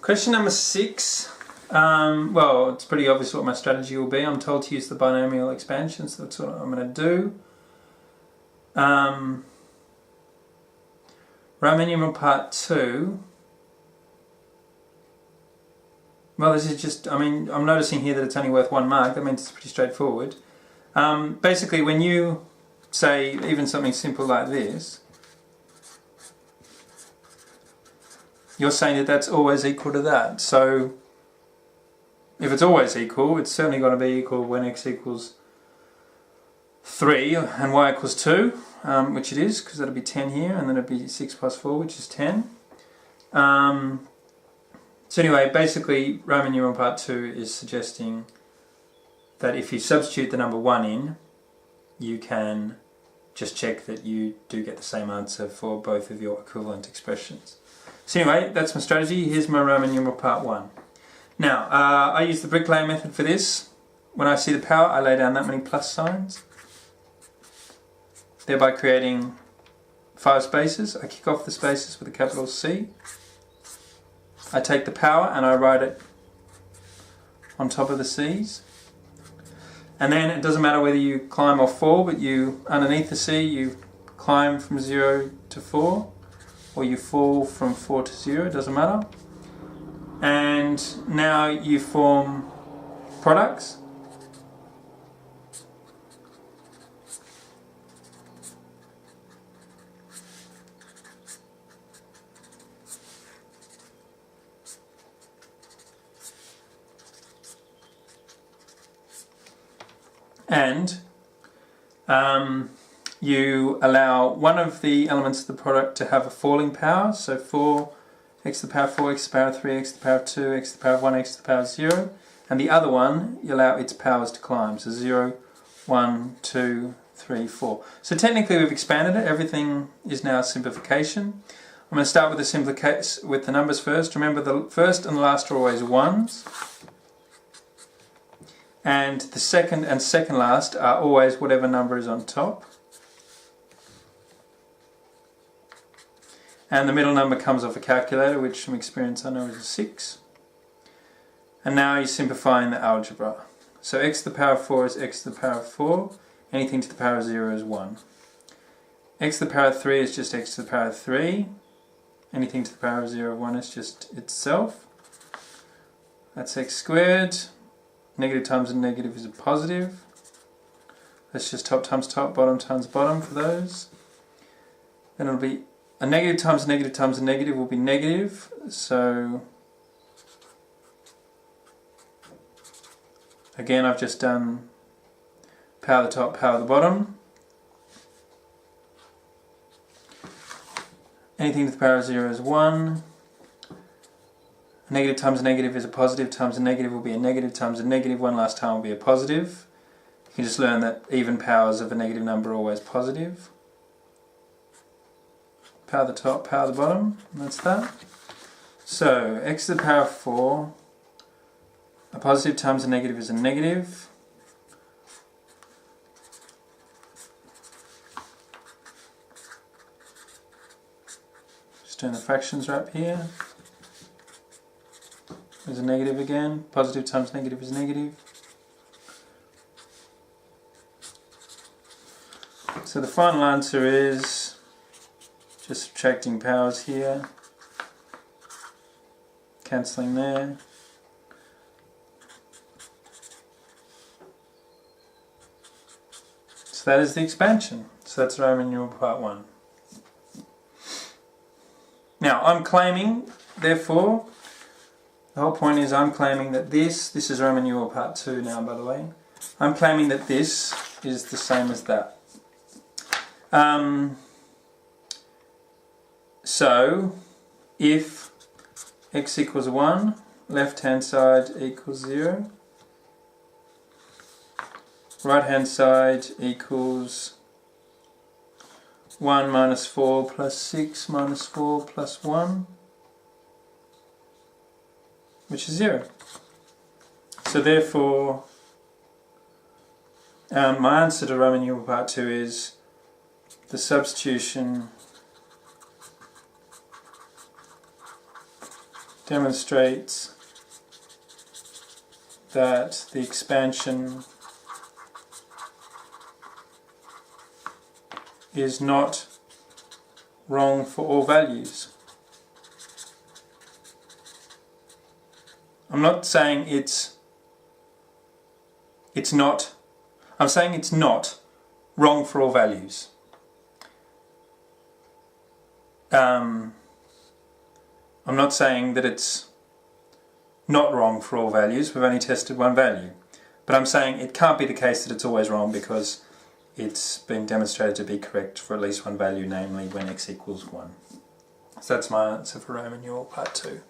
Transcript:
Question number 6. Well, it's pretty obvious what my strategy will be. I'm told to use the binomial expansion, so that's what I'm going to do. Roman numeral part 2. Well, this is just, I'm noticing here that it's only worth 1 mark. That means it's pretty straightforward. Basically, when you say even something simple like this, you're saying that that's always equal to that. So if it's always equal, it's certainly going to be equal when x equals 3 and y equals 2, which it is, because that'll be 10 here, and then it'll be 6 plus 4, which is 10. So anyway, basically Roman numeral part 2 is suggesting that if you substitute the number 1 in, you can just check that you do get the same answer for both of your equivalent expressions. So anyway, that's my strategy. Here's my Roman numeral part 1. Now, I use the bricklayer method for this. When I see the power, I lay down that many plus signs, thereby creating 5 spaces. I kick off the spaces with a capital C. I take the power and I write it on top of the C's. And then it doesn't matter whether you climb or fall, but you, underneath the C, you climb from 0 to 4, or you fall from 4 to 0, it doesn't matter. And now you form products. And you allow one of the elements of the product to have a falling power, so 4, x to the power 4, x to the power 3, x to the power 2, x to the power 1, x to the power 0, and the other one, you allow its powers to climb, so 0, 1, 2, 3, 4. So technically we've expanded it, everything is now a simplification. I'm going to start with the numbers first. Remember, the first and the last are always 1s. And the second and second last are always whatever number is on top. And the middle number comes off a calculator, which from experience I know is a 6. And now you're simplifying the algebra. So x to the power 4 is x to the power 4. Anything to the power of 0 is 1. X to the power 3 is just x to the power 3. Anything to the power of 0, 1 is just itself. That's x squared. Negative times a negative is a positive. That's just top times top, bottom times bottom for those. Then it'll be a negative times a negative times a negative will be negative. So again, I've just done power the top, power the bottom. Anything to the power of 0 is 1. Negative times a negative is a positive, times a negative will be a negative, times a negative one last time will be a positive. You can just learn that even powers of a negative number are always positive. Power the top, power the bottom, and that's that. So, x to the power 4, a positive times a negative is a negative. Just doing the fractions right here. There's a negative again. Positive times negative is negative. So the final answer is just subtracting powers here, cancelling there. So that is the expansion. So that's Roman numeral part 1. Now I'm claiming, therefore, the whole point is I'm claiming that this is Roman numeral part 2 now, by the way. I'm claiming that this is the same as that. So, if x equals 1, left hand side equals 0, right hand side equals 1 minus 4 plus 6 minus 4 plus 1, which is 0. So therefore, my answer to Roman numeral part 2 is the substitution demonstrates that the expansion is not wrong for all values. I'm not saying it's not, I'm saying it's not wrong for all values. I'm not saying that it's not wrong for all values. We've only tested one value. But I'm saying it can't be the case that it's always wrong because it's been demonstrated to be correct for at least one value, namely when x equals 1. So that's my answer for Roman numeral part 2.